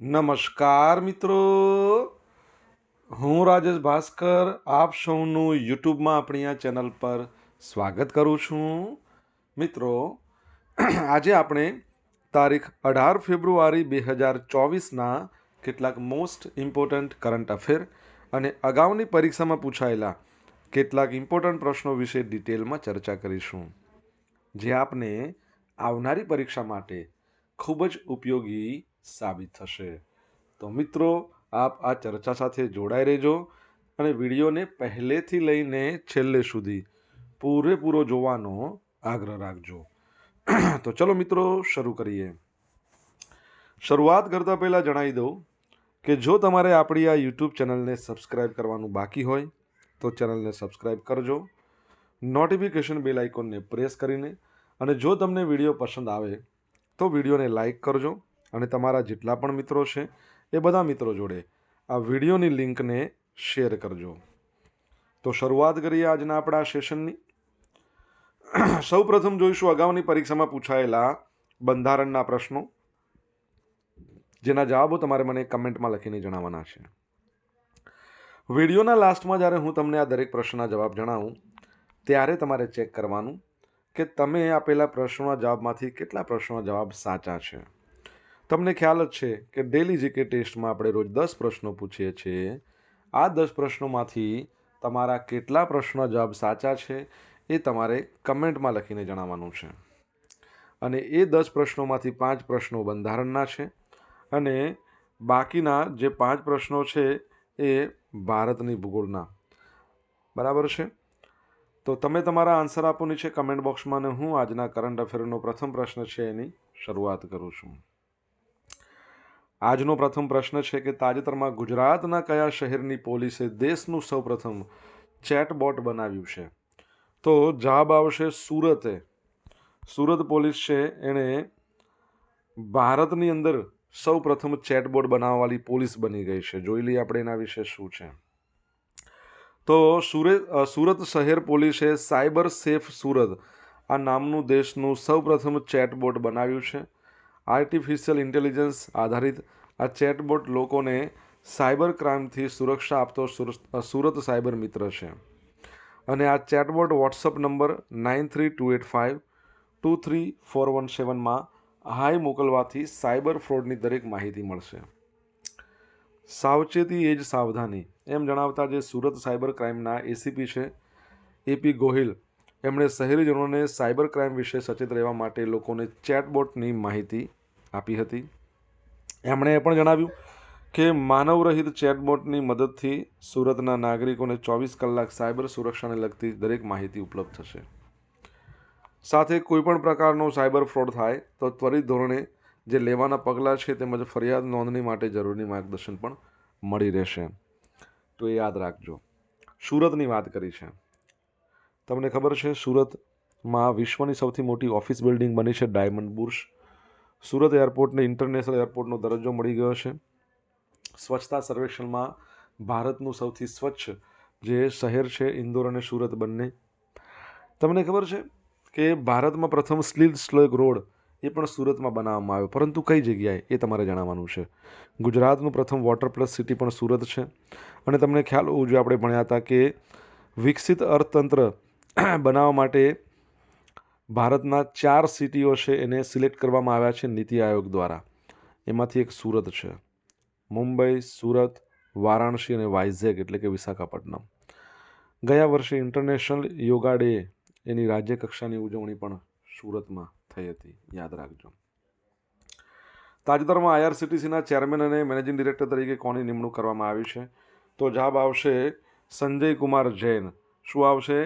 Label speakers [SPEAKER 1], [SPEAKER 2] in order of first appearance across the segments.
[SPEAKER 1] નમસ્કાર મિત્રો, હું રાજેશ ભાસ્કર આપ સૌનું યુટ્યુબમાં આપણી આ ચેનલ પર સ્વાગત કરું છું. મિત્રો, આજે આપણે તારીખ 18 ફેબ્રુઆરી 2024ના કેટલાક મોસ્ટ ઇમ્પોર્ટન્ટ કરંટ અફેર અને અગાઉની પરીક્ષામાં પૂછાયેલા કેટલાક ઇમ્પોર્ટન્ટ પ્રશ્નો વિશે ડિટેલમાં ચર્ચા કરીશું, જે આપને આવનારી પરીક્ષા માટે ખૂબ જ ઉપયોગી સાબિત થશે. તો મિત્રો, આપ આ ચર્ચા સાથે જોડાઈ રહેજો અને વિડીયોને પહેલેથી લઈને છેલ્લે સુધી પૂરેપૂરો જોવાનો આગ્રહ રાખજો. તો ચલો મિત્રો, શરૂ કરીએ. શરૂઆત કરતાં પહેલાં જણાવી દઉં કે જો તમારે આપણી આ યુટ્યુબ ચેનલને સબસ્ક્રાઈબ કરવાનું બાકી હોય તો ચેનલને સબસ્ક્રાઈબ કરજો, નોટિફિકેશન બેલ આઇકોનને પ્રેસ કરીને, અને જો તમને વિડીયો પસંદ આવે તો વિડીયોને લાઈક કરજો અને તમારા જેટલા પણ મિત્રો છે એ બધા મિત્રો જોડે આ વિડીયોની લિંકને શેર કરજો. તો શરૂઆત કરીએ આજના આપણા સેશનની. સૌ પ્રથમ જોઈશું અગાઉની પરીક્ષામાં પૂછાયેલા બંધારણના પ્રશ્નો, જેના જવાબો તમારે મને કમેન્ટમાં લખીને જણાવવાના છે. વિડીયોના લાસ્ટમાં જ્યારે હું તમને આ દરેક પ્રશ્નના જવાબ જણાવું ત્યારે તમારે ચેક કરવાનું કે તમે આપેલા પ્રશ્નોના જવાબમાંથી કેટલા પ્રશ્નોના જવાબ સાચા છે. તમને ખ્યાલ જ છે કે ડેલી જીકે ટેસ્ટમાં આપણે રોજ 10 પ્રશ્નો પૂછીએ છીએ. આ 10 પ્રશ્નોમાંથી તમારા કેટલા પ્રશ્નોના જવાબ સાચા છે એ તમારે કમેન્ટમાં લખીને જણાવવાનું છે. અને એ 10 પ્રશ્નોમાંથી 5 પ્રશ્નો બંધારણના છે અને બાકીના જે 5 પ્રશ્નો છે એ ભારતની ભૂગોળના. બરાબર છે? તો તમે તમારા આન્સર આપો નીચે કમેન્ટ બોક્સમાં, અને હું આજના કરંટ અફેરનો પ્રથમ પ્રશ્ન છે એની શરૂઆત કરું છું. આજનો પ્રથમ પ્રશ્ન છે કે તાજેતરમાં ગુજરાતના કયા શહેરની પોલીસે દેશનું સૌપ્રથમ ચેટબોટ બનાવ્યું છે? તો જવાબ આવશે સુરતે. સુરત પોલીસ છે એણે ભારતની અંદર સૌપ્રથમ ચેટબોટ બનાવવાવાળી પોલીસ બની ગઈ છે. જોઈ લઈએ આપણે એના વિશે શું છે. તો સુરત શહેર પોલીસે સાયબર સેફ સુરત આ નામનું દેશનું સૌપ્રથમ ચેટબોટ બનાવ્યું છે. આર્ટિફિશિયલ ઇન્ટેલિજન્સ આધારિત આ ચેટબોટ લોકોને સાયબર ક્રાઇમથી સુરક્ષા આપતો સુરત સાયબર મિત્ર છે. અને આ ચેટબોટ વોટ્સઅપ નંબર 9328523417માં હાઈ મોકલવાથી સાયબર ફ્રોડની દરેક માહિતી મળશે. સાવચેતી એ જ સાવધાની એમ જણાવતા જે સુરત સાયબર ક્રાઇમના એસીપી છે એપી ગોહિલ, એમણે શહેરીજનોને સાયબર ક્રાઇમ વિશે સચેત રહેવા માટે લોકોને ચેટબોટની માહિતી આપી હતી. એમણે એ પણ જણાવ્યું કે માનવરહિત ચેટબોટની મદદથી સુરતના નાગરિકોને 24 કલાક સાયબર સુરક્ષાને લગતી દરેક માહિતી ઉપલબ્ધ થશે. સાથે કોઈપણ પ્રકારનો સાયબર ફ્રોડ થાય તો ત્વરિત ધોરણે જે લેવાના પગલાં છે તેમજ ફરિયાદ નોંધણી માટે જરૂરી માર્ગદર્શન પણ મળી રહેશે. તો એ યાદ રાખજો. સુરતની વાત કરી છે. તમને ખબર છે સુરતમાં વિશ્વની સૌથી મોટી ઓફિસ બિલ્ડિંગ બની છે ડાયમંડ બુર્સ. સુરત એરપોર્ટને ઇન્ટરનેશનલ એરપોર્ટનો દરજ્જો મળી ગયો છે. સ્વચ્છતા સર્વેક્ષણમાં ભારતનું સૌથી સ્વચ્છ જે શહેર છે ઇન્દોર અને સુરત બંને. તમને ખબર છે કે ભારતમાં પ્રથમ સ્લીપ સ્લોગ રોડ એ પણ સુરતમાં બનાવવામાં આવ્યો, પરંતુ કઈ જગ્યાએ એ તમારે જણાવવાનું છે. ગુજરાતનું પ્રથમ વોટર પ્લસ સિટી પણ સુરત છે. અને તમને ખ્યાલ હોવું જોઈએ, આપણે ભણ્યા હતા કે વિકસિત અર્થતંત્ર બનાવવા માટે ભારતના 4 સિટીઓ છે એને સિલેક્ટ કરવામાં આવ્યા છે નીતિ આયોગ દ્વારા. એમાંથી એક સુરત છે. મુંબઈ, સુરત, વારાણસી અને વાઇઝેગ એટલે કે વિશાખાપટ્ટનમ. ગયા વર્ષે ઇન્ટરનેશનલ યોગા ડે એની રાજ્ય કક્ષાની ઉજવણી પણ સુરતમાં થઈ હતી, યાદ રાખજો. તાજેતરમાં આઈઆરસીટીસીના ચેરમેન અને મેનેજિંગ ડિરેક્ટર તરીકે કોની નિમણૂક કરવામાં આવી છે? તો જવાબ આવશે સંજય કુમાર જૈન. શું આવશે?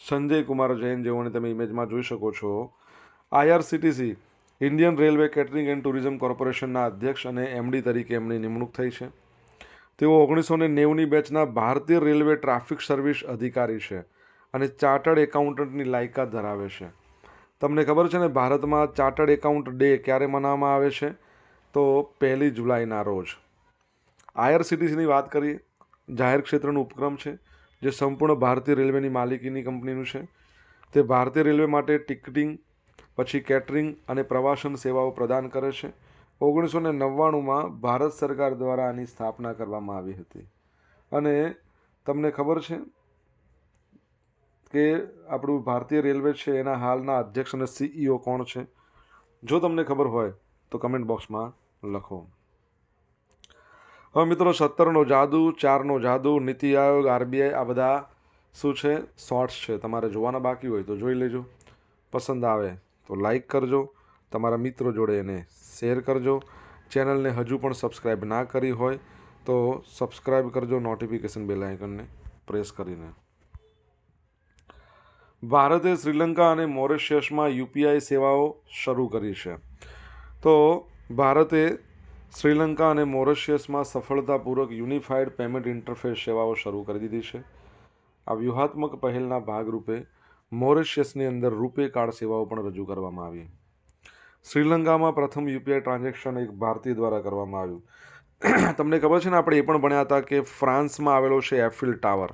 [SPEAKER 1] સંજય કુમાર જૈન, જેઓને તમે ઇમેજમાં જોઈ શકો છો. IRCTC Indian railway catering and tourism કોર્પોરેશનના અધ્યક્ષ અને એમડી તરીકે એમની નિમણૂક થઈ છે. તેઓ 1990ની બેચના ભારતીય રેલવે ટ્રાફિક સર્વિસ અધિકારી છે અને ચાર્ટર્ડ એકાઉન્ટન્ટની લાયકાત ધરાવે છે. તમને ખબર છે ને ભારતમાં ચાર્ટર્ડ એકાઉન્ટ ડે ક્યારે મનાવવામાં આવે છે? તો 1 જુલાઈના રોજ. આઈઆરસીટીસીની વાત કરીએ, જાહેર ક્ષેત્રનું ઉપક્રમ છે જે સંપૂર્ણ ભારતીય રેલવેની માલિકીની કંપનીનું છે. તે ભારતીય રેલવે માટે ટિકિટિંગ, પછી કેટરિંગ અને પ્રવાસન સેવાઓ પ્રદાન કરે છે. 1999માં ભારત સરકાર દ્વારા આની સ્થાપના કરવામાં આવી હતી. અને તમને ખબર છે કે આપણું ભારતીય રેલવે છે એના હાલના અધ્યક્ષ અને CEO કોણ છે? જો તમને ખબર હોય તો કમેન્ટ બોક્સમાં લખો. હવે મિત્રો 17નો જાદુ, 4નો જાદુ, નીતિ આયોગ, RBI આ બધા શું છે? શોર્ટ્સ છે. તમારે જોવાના બાકી હોય તો જોઈ લેજો. પસંદ આવે તો લાઈક કરજો, તમારા મિત્રો જોડે એને શેર કરજો. ચેનલને હજુ પણ સબસ્ક્રાઈબ ના કરી હોય તો સબસ્ક્રાઈબ કરજો નોટિફિકેશન બેલ આઇકનને પ્રેસ કરીને. ભારતે શ્રીલંકા અને મોરિશિયસમાં UPI સેવાઓ શરૂ કરી છે. તો ભારતે શ્રીલંકા અને મોરિશિયસમાં સફળતાપૂર્વક યુનિફાઈડ પેમેન્ટ ઇન્ટરફેસ સેવાઓ શરૂ કરી દીધી છે. આ વ્યૂહાત્મક પહેલના ભાગરૂપે મોરિશિયસની અંદર રૂપે કાર્ડ સેવાઓ પણ રજૂ કરવામાં આવી. શ્રીલંકામાં પ્રથમ UPI ટ્રાન્ઝેક્શન એક ભારતીય દ્વારા કરવામાં આવ્યું. તમને ખબર છે ને, આપણે એ પણ ભણ્યા હતા કે ફ્રાન્સમાં આવેલો છે એફિલ ટાવર,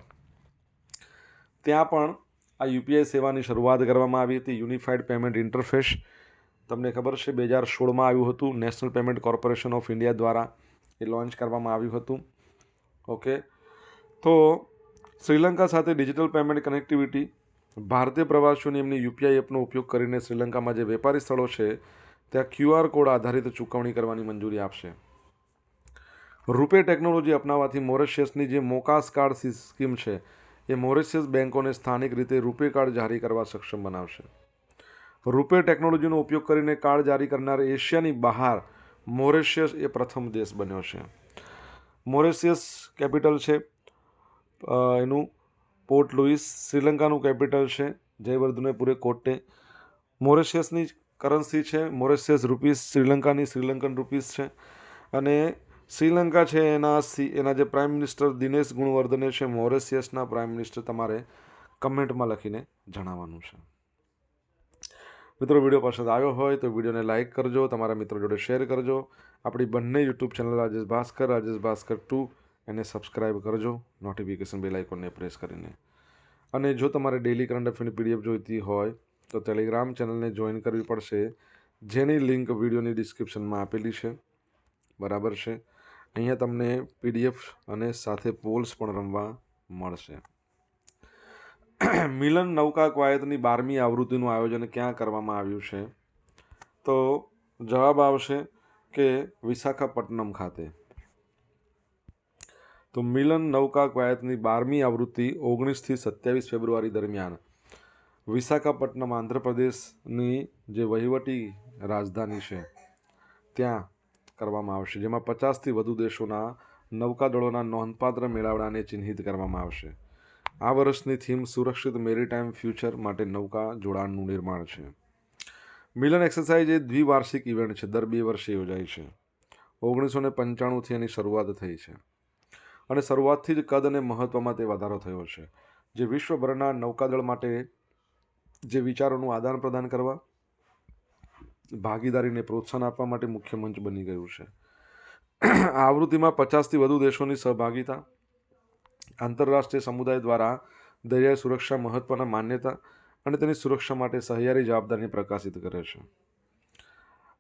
[SPEAKER 1] ત્યાં પણ આ UPI સેવાની શરૂઆત કરવામાં આવી હતી. યુનિફાઈડ પેમેન્ટ ઇન્ટરફેસ તમને ખબર છે 2016માં આવ્યું હતું. National payment corporation of India દ્વારા એ લોન્ચ કરવામાં આવ્યું હતું. ઓકે, તો શ્રીલંકા સાથે ડિજિટલ પેમેન્ટ કનેક્ટિવિટી, ભારતીય પ્રવાસીઓને એમની UPI એપનો ઉપયોગ કરીને શ્રીલંકામાં જે વેપારી સ્થળો છે ત્યાં QR કોડ આધારિત ચૂકવણી કરવાની મંજૂરી આપશે. રૂપે ટેકનોલોજી અપનાવવાથી મોરિશિયસની જે મોકાસ કાર્ડ સ્કીમ છે એ મોરિશિયસ બેંકોને સ્થાનિક રીતે રૂપે કાર્ડ જારી કરવા સક્ષમ બનાવશે. રૂપે ટેકનોલોજીનો ઉપયોગ કરીને કાર્ડ જારી કરનાર એશિયાની બહાર મોરિશિયસ એ પ્રથમ દેશ બન્યો છે. મોરિશિયસ કેપિટલ છે એનું પોર્ટ લુઇસ. શ્રીલંકાનું કેપિટલ છે જયવર્ધનેપુરે કોટ્ટે. મોરિશિયસની કરન્સી છે મોરિશિયસ રૂપીસ, શ્રીલંકાની શ્રીલંકન રૂપીસ છે. અને શ્રીલંકા છે એના જે પ્રાઇમ મિનિસ્ટર દિનેશ ગુણવર્ધને છે મોરિશિયસના પ્રાઇમ મિનિસ્ટર. તમારે કમેન્ટમાં લખીને જણાવવાનું છે. મિત્રો, વિડીયો પસંદ આવ્યો હોય તો વિડીયોને લાઇક કરજો, તમારા મિત્રો જોડે શેર કરજો. આપણી બંને યુટ્યુબ ચેનલ રાજેશ ભાસ્કર 2 એને સબસ્ક્રાઈબ કરજો નોટિફિકેશન બેલ આઇકોનને પ્રેસ કરીને. અને જો તમારે ડેઇલી કરંટ અફેરની PDF જોઈતી હોય તો ટેલિગ્રામ ચેનલને જોઈન કરવી પડશે, જેની લિંક વિડીયોની ડિસ્ક્રિપ્શનમાં આપેલી છે. બરાબર છે? અહીંયા તમને PDF અને સાથે પોલ્સ પણ રમવા મળશે. મિલન નૌકા કવાયતની 12મી આવૃત્તિનું આયોજન ક્યાં કરવામાં આવ્યું છે? તો જવાબ આવશે કે વિશાખાપટ્ટનમ ખાતે. તો મિલન નૌકા કવાયતની 12મી આવૃત્તિ 19થી 27 ફેબ્રુઆરી દરમિયાન વિશાખાપટ્ટનમ આંધ્રપ્રદેશની જે વહીવટી રાજધાની છે ત્યાં કરવામાં આવશે, જેમાં 50થી વધુ દેશોના નૌકાદળોના નોંધપાત્ર મેળાવડાને ચિહ્નિત કરવામાં આવશે. આ વર્ષની થીમ સુરક્ષિત મેરીટાઈમ ફ્યુચર માટે નૌકા જોડાણનું નિર્માણ છે. મિલન એક્સરસાઇઝ એ દ્વિવાર્ષિક ઇવેન્ટ છે, દર 2 વર્ષે યોજાય છે. 1995થી એની શરૂઆત થઈ છે અને શરૂઆતથી જ કદ અને મહત્ત્વમાં તે વધારો થયો છે, જે વિશ્વભરના નૌકાદળ માટે જે વિચારોનું આદાન પ્રદાન કરવા, ભાગીદારીને પ્રોત્સાહન આપવા માટે મુખ્ય મંચ બની ગયું છે. આ આવૃત્તિમાં 50થી વધુ દેશોની સહભાગિતા, આંતરરાષ્ટ્રીય સમુદાય દ્વારા દરિયાઈ સુરક્ષા મહત્ત્વના માન્યતા અને તેની સુરક્ષા માટે સહિયારી જવાબદારીને પ્રકાશિત કરે છે.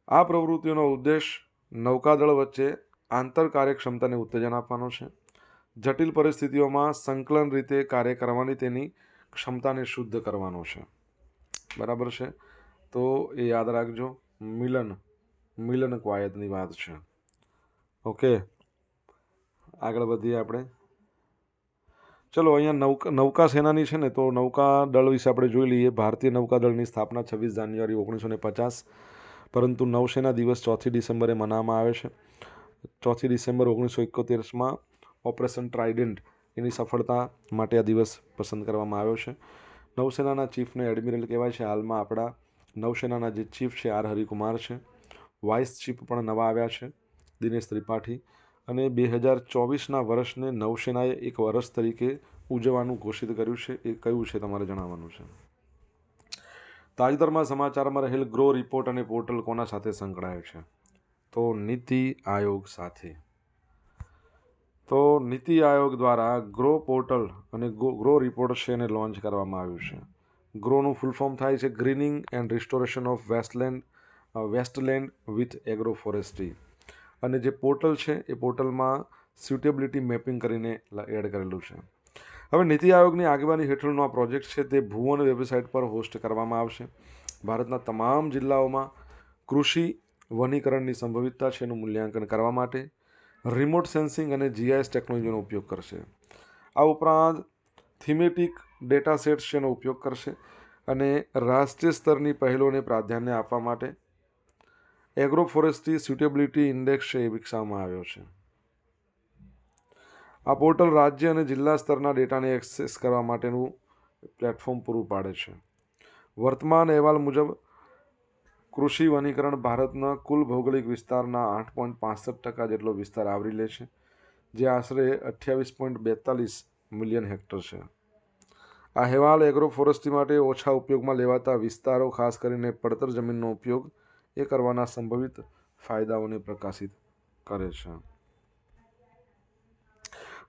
[SPEAKER 1] આ પ્રવૃત્તિઓનો ઉદ્દેશ નૌકાદળ વચ્ચે આંતર કાર્યક્ષમતાને ઉત્તેજન આપવાનો છે, જટિલ પરિસ્થિતિઓમાં સંકલન રીતે કાર્ય કરવાની તેની ક્ષમતાને શુદ્ધ કરવાનો છે. બરાબર છે? તો એ યાદ રાખજો. મિલન કવાયતની વાત છે. ઓકે, આગળ વધીએ આપણે. ચલો, અહીંયા નૌકા સેનાની છે ને, તો નૌકાદળ વિશે આપણે જોઈ લઈએ. ભારતીય નૌકાદળની સ્થાપના 26 જાન્યુઆરી 1950, પરંતુ નૌસેના દિવસ 4 ડિસેમ્બરે મનાવવામાં આવે છે. 4 ડિસેમ્બર 1971માં ઓપરેશન ટ્રાઇડન્ટ એની સફળતા માટે આ દિવસ પસંદ કરવામાં આવ્યો છે. નૌસેનાના ચીફને એડમિરલ કહેવાય છે. હાલમાં આપણા નૌસેનાના જે ચીફ છે R હરિકુમાર છે. વાઇસ ચીફ પણ નવા આવ્યા છે, દિનેશ ત્રિપાઠી. અને 2024ના વર્ષને નૌસેનાએ એક વર્ષ તરીકે ઉજવવાનું ઘોષિત કર્યું છે. એ કયું છે તમારે જણાવવાનું છે. તાજેતરમાં સમાચારમાં રહેલ ગ્રો રિપોર્ટ અને પોર્ટલ કોના સાથે સંકળાયેલ છે? તો નીતિ આયોગ સાથે. તો નીતિ આયોગ દ્વારા ગ્રો પોર્ટલ અને ગ્રો રિપોર્ટ છે એને લોન્ચ કરવામાં આવ્યું છે. ગ્રોનું ફૂલ ફોર્મ થાય છે greening and restoration of wasteland wasteland with agroforestry. અને જે પોર્ટલ છે એ પોર્ટલમાં સ્યુટેબિલિટી મેપિંગ કરીને એડ કરેલું છે. હવે નીતિ આયોગની આગેવાની હેઠળનો આ પ્રોજેક્ટ છે તે ભુવન વેબસાઇટ પર હોસ્ટ કરવામાં આવશે. ભારતના તમામ જિલ્લાઓમાં કૃષિ વનીકરણની સંભવિતતા છે એનું મૂલ્યાંકન કરવા માટે રિમોટ સેન્સિંગ અને જીઆઈએસ ટેકનોલોજીનો ઉપયોગ કરશે. આ ઉપરાંત થીમેટિક ડેટા સેટ્સ છે એનો ઉપયોગ કરશે અને રાષ્ટ્રીય સ્તરની પહેલોને પ્રાધાન્ય આપવા માટે એગ્રો ફોરેસ્ટ્રી સ્યુટેબિલિટી ઇન્ડેક્સ છે એ વિકસાવવામાં આવ્યો છે. આ પોર્ટલ રાજ્ય અને જિલ્લા સ્તરના ડેટાને એક્સેસ કરવા માટેનું પ્લેટફોર્મ પૂરું પાડે છે. વર્તમાન અહેવાલ મુજબ કૃષિ વનીકરણ ભારતના કુલ ભૌગોલિક વિસ્તારના 8.65% જેટલો વિસ્તાર આવરી લે છે, જે આશરે 28.42 મિલિયન હેક્ટર છે. આ અહેવાલ એગ્રો ફોરેસ્ટ્રી માટે ઓછા ઉપયોગમાં લેવાતા વિસ્તારો, ખાસ કરીને પડતર જમીનનો ઉપયોગ એ કરવાના સંભવિત ફાયદાઓને પ્રકાશિત કરે છે.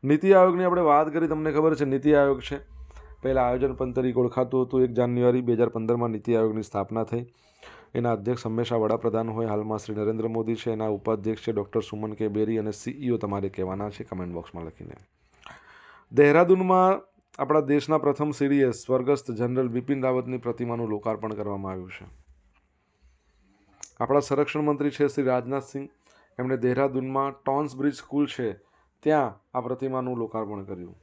[SPEAKER 1] નીતિ આયોગની આપણે વાત કરી, તમને ખબર છે નીતિ આયોગ છે પહેલાં આયોજન પંચ તરીકે ઓળખાતું હતું. 1 જાન્યુઆરી 2015 નીતિ આયોગની સ્થાપના થઈ. એના અધ્યક્ષ હંમેશા વડાપ્રધાન હોય, હાલમાં શ્રી નરેન્દ્ર મોદી છે. એના ઉપાધ્યક્ષ છે ડૉક્ટર સુમન કે બેરી અને CEO તમારે કહેવાના છે કમેન્ટ બોક્સમાં લખીને. દહેરાદૂનમાં આપણા દેશના પ્રથમ CDS સ્વર્ગસ્થ જનરલ બિપિન રાવતની પ્રતિમાનું લોકાર્પણ કરવામાં આવ્યું છે. આપણા સંરક્ષણ મંત્રી છે શ્રી રાજનાથસિંહ, એમણે દહેરાદૂનમાં ટોન્સ બ્રિજ સ્કૂલ છે ત્યાં આ પ્રતિમાનું લોકાર્પણ કર્યું.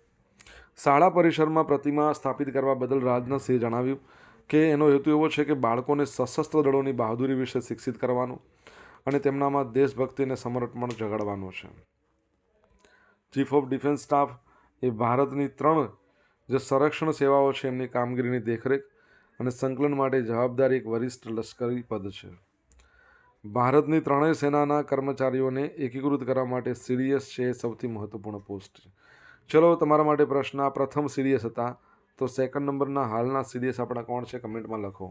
[SPEAKER 1] શાળા પરિસરમાં પ્રતિમા સ્થાપિત કરવા બદલ રાજનાથસિંહે જણાવ્યું કે એનો હેતુ એવો છે કે બાળકોને સશસ્ત્ર દળોની બહાદુરી વિશે શિક્ષિત કરવાનું અને તેમનામાં દેશભક્તિ અને સમર્પણ જગાડવાનું છે. ચીફ ઓફ ડિફેન્સ સ્ટાફ એ ભારતની 3 જે સંરક્ષણ સેવાઓ છે એમની કામગીરીની દેખરેખ અને સંકલન માટે જવાબદાર એક વરિષ્ઠ લશ્કરી પદ છે. ભારતની 3 સેનાના કર્મચારીઓને એકીકૃત કરવા માટે CDS છે એ સૌથી મહત્વપૂર્ણ પોસ્ટ છે. ચલો તમારા માટે પ્રશ્ન, આ પ્રથમ CDS હતા તો સેકન્ડ નંબરના હાલના CDS આપણા કોણ છે કમેન્ટમાં લખો.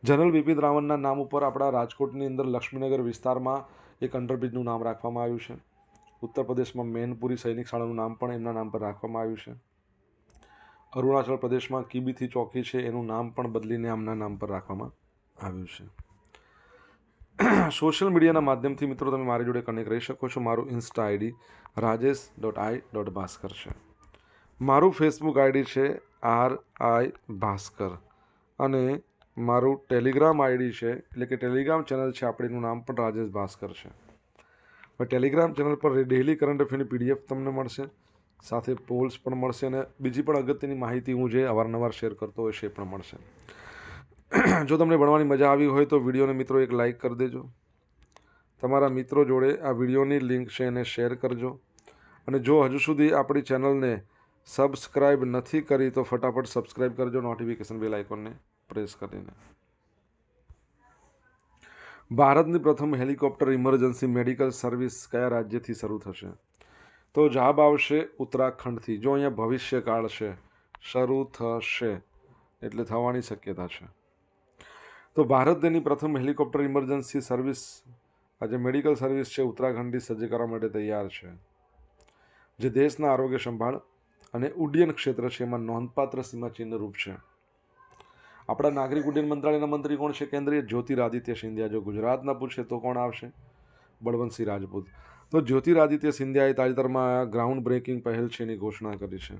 [SPEAKER 1] જનરલ બિપિન રાવતના નામ ઉપર આપણા રાજકોટની અંદર લક્ષ્મીનગર વિસ્તારમાં એક અંડરબ્રિજનું નામ રાખવામાં આવ્યું છે. ઉત્તર પ્રદેશમાં મેનપુરી સૈનિક શાળાનું નામ પણ એમના નામ પર રાખવામાં આવ્યું છે. અરુણાચલ પ્રદેશમાં કિબીથી ચોકી છે એનું નામ પણ બદલીને આમના નામ પર રાખવામાં આવ્યું છે. સોશિયલ મીડિયાના માધ્યમથી મિત્રો તમે મારી જોડે કનેક્ટ રહી શકો છો. મારું ઇન્સ્ટા ID rajesh.i.bhaskar છે. મારું ફેસબુક ID છે RI ભાસ્કર અને મારું ટેલિગ્રામ ID છે, એટલે કે ટેલિગ્રામ ચેનલ છે આપણેનું નામ પણ રાજેશ ભાસ્કર છે. ટેલિગ્રામ ચેનલ પર ડેઇલી કરંટ અફેરની PDF તમને મળશે, સાથે પોલ્સ પણ મળશે અને બીજી પણ અગત્યની માહિતી હું જે અવારનવાર શેર કરતો હોય છે એ પણ મળશે. જો તમને ભણવાની મજા આવી હોય તો વિડીયોને મિત્રો એક લાઇક કરી દેજો. તમારા મિત્રો જોડે આ વિડીયોની લિંક છે એને શેર કરજો. અને જો હજુ સુધી આપણી ચેનલને સબસ્ક્રાઈબ નથી કરી તો ફટાફટ સબસ્ક્રાઈબ કરજો, નોટિફિકેશન બેલ આઇકોનને પ્રેસ કરીને. ભારતની પ્રથમ હેલિકોપ્ટર ઇમરજન્સી મેડિકલ સર્વિસ કયા રાજ્યથી શરૂ થશે? તો જવાબ આવશે ઉત્તરાખંડથી. જો અહીંયા ભવિષ્યકાળ છે, શરૂ થશે એટલે થવાની શક્યતા છે. તો ભારત તેની પ્રથમ હેલિકોપ્ટર ઇમરજન્સી સર્વિસ, આ જે મેડિકલ સર્વિસ છે ઉત્તરાખંડથી સજ્જ કરવા માટે તૈયાર છે, જે દેશના આરોગ્ય સંભાળ અને ઉડ્ડયન ક્ષેત્ર છે એમાં નોંધપાત્ર સીમાચિહ્ન રૂપ છે. આપણા નાગરિક ઉડ્ડયન મંત્રાલયના મંત્રી કોણ છે? કેન્દ્રીય જ્યોતિરાદિત્ય સિંધિયા. જો ગુજરાતના પૂછે તો કોણ આવશે? બળવંતસિંહ રાજપૂત. તો જ્યોતિરાદિત્ય સિંધિયાએ તાજેતરમાં ગ્રાઉન્ડ બ્રેકિંગ પહેલ છે એની ઘોષણા કરી છે.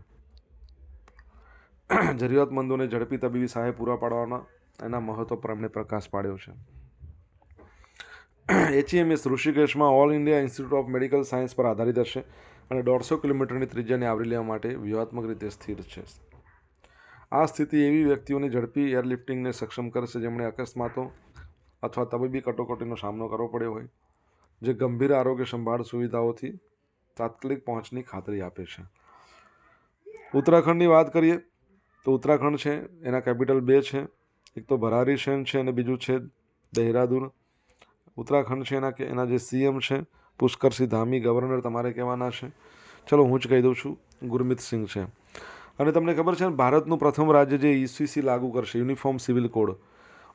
[SPEAKER 1] જરૂરિયાતમંદોને ઝડપી તબીબી સહાય પૂરા પાડવાના એના મહત્વ પર એમણે પ્રકાશ પાડ્યો છે. HEMS ઋષિકેશમાં All India Institute of Medical Science પર આધારિત હશે અને 150 કિલોમીટરની ત્રિજ્યાને આવરી લેવા માટે વ્યૂહાત્મક રીતે સ્થિર છે. આ સ્થિતિ એવી વ્યક્તિઓની ઝડપી એરલિફ્ટિંગને સક્ષમ કરશે જેમણે અકસ્માતો અથવા તબીબી કટોકટીનો સામનો કરવો પડ્યો હોય, જે ગંભીર આરોગ્ય સંભાળ સુવિધાઓથી તાત્કાલિક પહોંચની ખાતરી આપે છે. ઉત્તરાખંડની વાત કરીએ તો ઉત્તરાખંડ છે એના કેપિટલ 2 છે, એક તો ભરારીસેન છે અને બીજું છે દહેરાદૂન. ઉત્તરાખંડ છે એના જે CM છે પુષ્કરસિંહ ધામી, ગવર્નર તમારે કહેવાના છે. ચલો હું જ કહી દઉં છું, ગુરમીત સિંઘ છે. અને તમને ખબર છે ભારતનું પ્રથમ રાજ્ય જે UCC લાગુ કરશે, યુનિફોર્મ સિવિલ કોડ.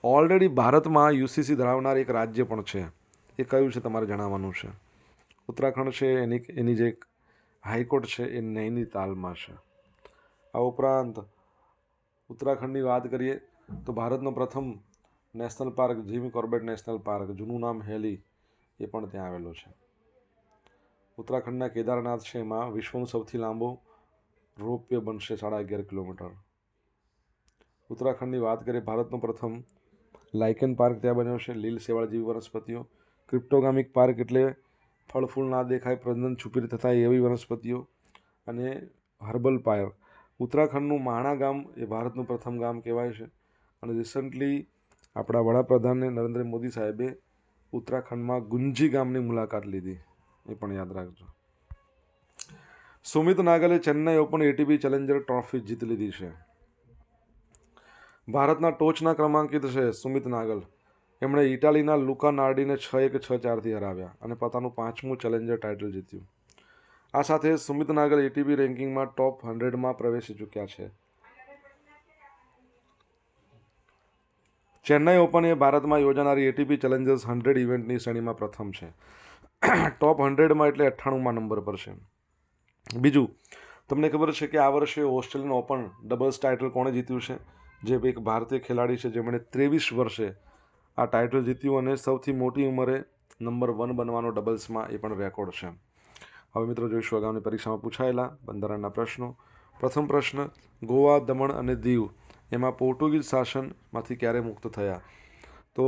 [SPEAKER 1] ઓલરેડી ભારતમાં UCC ધરાવનાર એક રાજ્ય પણ છે, એ કયું છે તમારે જણાવવાનું છે. ઉત્તરાખંડ છે એની જે હાઈકોર્ટ છે એ નૈનીતાલમાં છે. આ ઉપરાંત ઉત્તરાખંડની વાત કરીએ તો ભારતનો પ્રથમ national park Jim Corbett national park, જૂનું નામ હેલી, એ પણ ત્યાં આવેલો છે. ઉત્તરાખંડના કેદારનાથ છે, એમાં વિશ્વનું સૌથી લાંબો રોપવે બનશે 11.5 કિલોમીટર. ઉત્તરાખંડની વાત કરીએ, ભારતનો પ્રથમ લાઇકેન પાર્ક ત્યાં બન્યો છે, લીલ શેવાળ જેવી વનસ્પતિઓ. ક્રિપ્ટોગામિક પાર્ક એટલે ફળ ફૂલ ના દેખાય, પ્રજનન છુપી થતા એવી વનસ્પતિઓ. અને હર્બલ પાર્ક, ઉત્તરાખંડનું માણા ગામ એ ભારતનું પ્રથમ ગામ કહેવાય છે. અને રિસન્ટલી આપણા વડાપ્રધાન નરેન્દ્ર મોદી સાહેબે ઉત્તરાખંડમાં ગુંજી ગામની મુલાકાત લીધી, એ પણ યાદ રાખજો. Sumit Nagal Chennai Open ATP Challenger Trophy જીતી લીધી છે. ભારતના ટોચના ક્રમાંકિત છે સુમિત નાગલ. એમણે ઇટાલીના લુકા નાર્ડીને 6-1, 6-4થી હરાવ્યા અને પોતાનું 5મું ચેલેન્જર ટાઇટલ જીત્યું. આ સાથે સુમિત નાગલ એટીપી રેન્કિંગમાં ટોપ 100માં પ્રવેશી ચૂક્યા છે. ચેન્નઈ ઓપન એ ભારતમાં યોજાનારી એટીપી ચેલેન્જર્સ 100 ઇવેન્ટની શ્રેણીમાં પ્રથમ છે. ટોપ 100માં એટલે 98મા નંબર પર છે. બીજું, તમને ખબર છે કે આ વર્ષે ઓસ્ટ્રેલિયન ઓપન ડબલ્સ ટાઇટલ કોણે જીત્યું છે? જે એક ભારતીય ખેલાડી છે, જેમણે 23 વર્ષે આ ટાઇટલ જીત્યું અને સૌથી મોટી ઉંમરે નંબર 1 બનવાનો ડબલ્સમાં એ પણ રેકોર્ડ છે. હવે મિત્રો જોઈશું અગાઉની પરીક્ષામાં પૂછાયેલા બંધારણના પ્રશ્નો. પ્રથમ પ્રશ્ન, ગોવા, દમણ અને દીવ એમાં પોર્ટુગીઝ શાસનમાંથી ક્યારે મુક્ત થયા? તો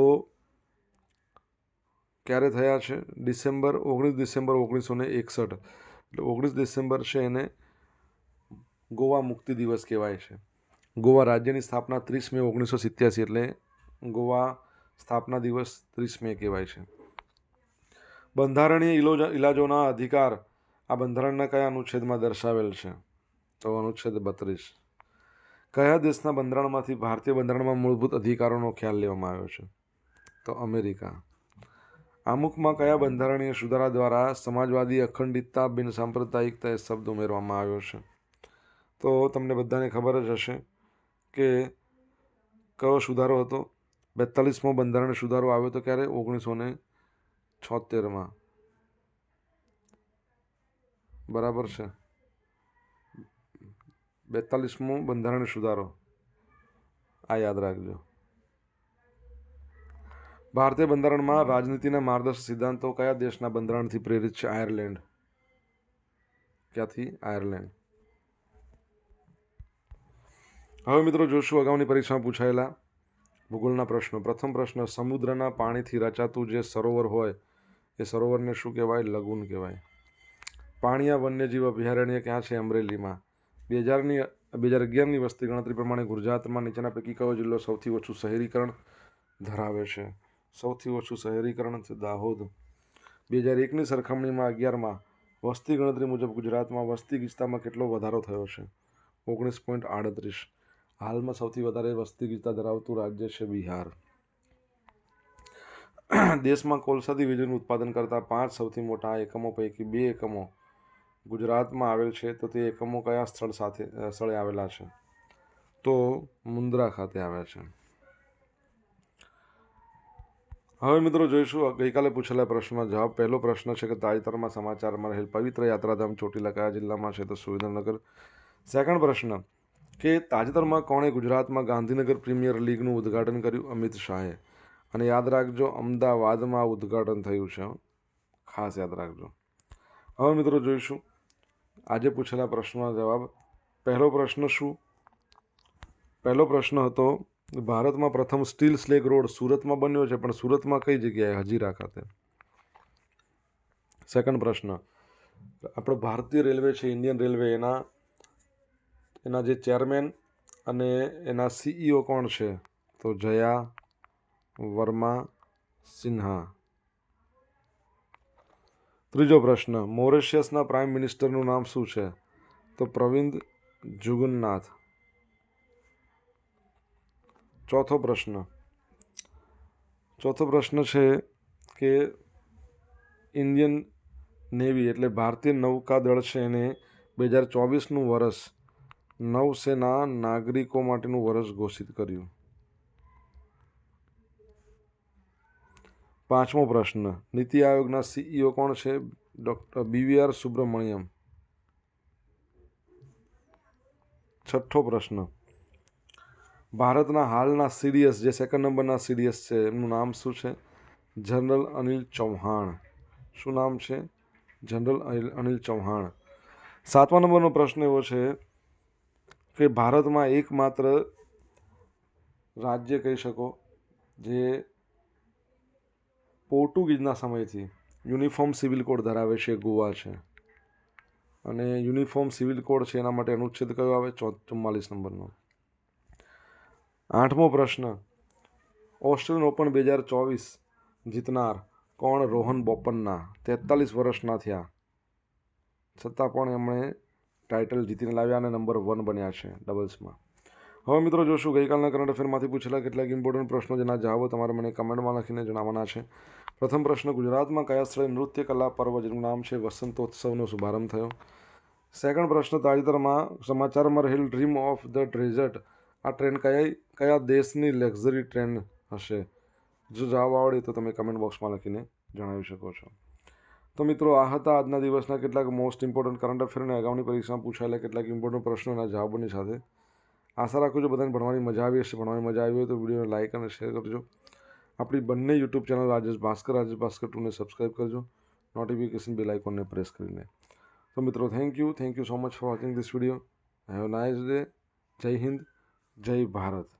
[SPEAKER 1] ક્યારે થયા છે? 19 ડિસેમ્બર 1961. એટલે 19 ડિસેમ્બર છે એને ગોવા મુક્તિ દિવસ કહેવાય છે. ગોવા રાજ્યની સ્થાપના 30 મે 1987, એટલે ગોવા સ્થાપના દિવસ 30 મે કહેવાય છે. બંધારણીય ઇલાજોના અધિકાર આ બંધારણના કયા અનુચ્છેદમાં દર્શાવેલ છે? તો અનુચ્છેદ 32. કયા દેશના બંધારણમાંથી ભારતીય બંધારણમાં મૂળભૂત અધિકારોનો ખ્યાલ લેવામાં આવ્યો છે? તો અમેરિકા. આમુખમાં કયા બંધારણીય સુધારા દ્વારા સમાજવાદી, અખંડિતતા, બિનસાંપ્રદાયિકતા એ શબ્દ ઉમેરવામાં આવ્યો છે? તો તમને બધાને ખબર જ હશે કે કયો સુધારો હતો? 42મો બંધારણ સુધારો આવ્યો હતો ક્યારે? 1976માં. બરાબર છે. 42મો બંધારણ સુધારો, આ યાદ રાખજો. ભારતીય બંધારણમાં રાજનીતિના માર્ગદર્શક સિદ્ધાંતો કયા દેશના બંધારણથી પ્રેરિત છે? આયર્લેન્ડ. ક્યાંથી? આયર્લેન્ડ. હવે મિત્રો જોશું અગાઉની પરીક્ષામાં પૂછાયેલા ભૂગોળના પ્રશ્નો. પ્રથમ પ્રશ્ન, સમુદ્રના પાણીથી રચાતું જે સરોવર હોય એ સરોવરને શું કહેવાય? લગૂન કહેવાય. પાણીયા વન્યજીવ અભયારણ્ય ક્યાં છે? અમરેલીમાં. 2011ની વસ્તી ગણતરી પ્રમાણે ગુજરાતમાં નીચેના પૈકી કયો જિલ્લો સૌથી ઓછું શહેરીકરણ ધરાવે છે? સૌથી ઓછું શહેરીકરણ છે દાહોદ. 2001ની સરખામણીમાં 11માં વસ્તી ગણતરી મુજબ ગુજરાતમાં વસ્તી ગીચતામાં કેટલો વધારો થયો છે? 19.38. હાલમાં સૌથી વધારે વસ્તી ગીચતા ધરાવતું રાજ્ય છે બિહાર. દેશમાં કોલસાથી વીજળીનું ઉત્પાદન કરતા 5 સૌથી મોટા એકમો પૈકી 2 એકમો ગુજરાતમાં આવેલ છે. તો તે એકમો કયા સ્થળે આવેલા છે? તો મુન્દ્રા ખાતે આવ્યા છે. હવે મિત્રો જોઈશું ગઈકાલે પૂછેલા પ્રશ્નનો જવાબ. પહેલો પ્રશ્ન છે કે તાજેતરમાં સમાચારમાં રહેલ પવિત્ર યાત્રાધામ ચોટીલા કયા જિલ્લામાં છે? તો સુરેન્દ્રનગર. સેકન્ડ પ્રશ્ન કે તાજેતરમાં કોણે ગુજરાતમાં ગાંધીનગર પ્રીમિયર લીગનું ઉદ્ઘાટન કર્યું? અમિત શાહે. અને યાદ રાખજો, અમદાવાદમાં ઉદ્ઘાટન થયું છે, ખાસ યાદ રાખજો. હવે મિત્રો જોઈશું આજે પૂછેલા પ્રશ્નોના જવાબ. પહેલો પ્રશ્ન હતો ભારતમાં પ્રથમ સ્ટીલ સ્લેગ રોડ સુરતમાં બન્યો છે, પણ સુરતમાં કઈ જગ્યાએ? હજીરા ખાતે. સેકન્ડ પ્રશ્ન, આપણો ભારતીય રેલવે છે, ઇન્ડિયન રેલવે, એના જે ચેરમેન અને એના CEO કોણ છે? તો જયા વર્મા સિન્હા. ત્રીજો પ્રશ્ન, મોરેશિયસના પ્રાઇમ મિનિસ્ટરનું નામ શું છે? તો પ્રવિંદ જુગન્નાથ. ચોથો પ્રશ્ન છે કે ઇન્ડિયન નેવી એટલે ભારતીય નૌકાદળ છે એને 2024નું વર્ષ નૌસેના નાગરિકો માટેનું વર્ષ ઘોષિત કર્યું. પાંચમો પ્રશ્ન, નીતિ આયોગના CEO કોણ છે? Doctor BVR Subrahmanyam. છઠ્ઠો પ્રશ્ન, ભારતના હાલના CDS જે સેકન્ડ નંબરના CDS છે એમનું નામ શું છે? જનરલ અનિલ ચૌહાણ. શું નામ છે? જનરલ અનિલ ચૌહાણ. 7મા નંબરનો પ્રશ્ન એવો છે કે ભારતમાં એકમાત્ર રાજ્ય કહી શકો જે પોર્ટુગીઝના સમયથી યુનિફોર્મ સિવિલ કોડ ધરાવે છે, ગોવા છે. અને યુનિફોર્મ સિવિલ કોડ છે એના માટે અનુચ્છેદ કયો આવે? 44 નંબરનો. 8મો પ્રશ્ન, ઓસ્ટ્રેલિયન ઓપન 2024 જીતનાર કોણ? રોહન બોપન્ના. 43 વર્ષના થયા છતાં પણ એમણે ટાઇટલ જીતીને લાવ્યા અને નંબર 1 બન્યા છે ડબલ્સમાં. હવે મિત્રો જોશું ગઈકાલના કરંટ અફેરમાંથી પૂછેલા કેટલાક ઇમ્પોર્ટન્ટ પ્રશ્નો જેના જવાબો તમારે મને કમેન્ટમાં લખીને જણાવવાના છે. પ્રથમ પ્રશ્ન, ગુજરાતમાં કયા સ્થળે નૃત્ય કલા પર્વ જેનું નામ છે વસંતોત્સવનો શુભારંભ થયો? સેકન્ડ પ્રશ્ન, તાજેતરમાં સમાચારમાં રહેલ ડ્રીમ ઓફ ધ ડેઝર્ટ આ ટ્રેન કયા દેશની લક્ઝરી ટ્રેન હશે? જો જવાબ આવડે તો તમે કમેન્ટ બોક્સમાં લખીને જણાવી શકો છો. તો મિત્રો આ હતા આજના દિવસના કેટલાક મોસ્ટ ઇમ્પોર્ટન્ટ કરંટ અફેર અને અગાઉની પરીક્ષામાં પૂછાયેલા કેટલાક ઇમ્પોર્ટન્ટ પ્રશ્નોના જવાબોની સાથે. આશા રાખું છું બધાને ભણવાની મજા આવી હશે. ભણવાની મજા આવી હોય તો વિડીયોને લાઇક અને શેર કરજો. આપણી બંને યુટ્યુબ ચેનલ રાજેશ ભાસ્કર 2ને સબસ્ક્રાઈબ કરજો, નોટિફિકેશન બેલ આઇકોનને પ્રેસ કરીને. તો મિત્રો thank you so much for watching this video. Have a nice day. Jai Hind, જય ભારત.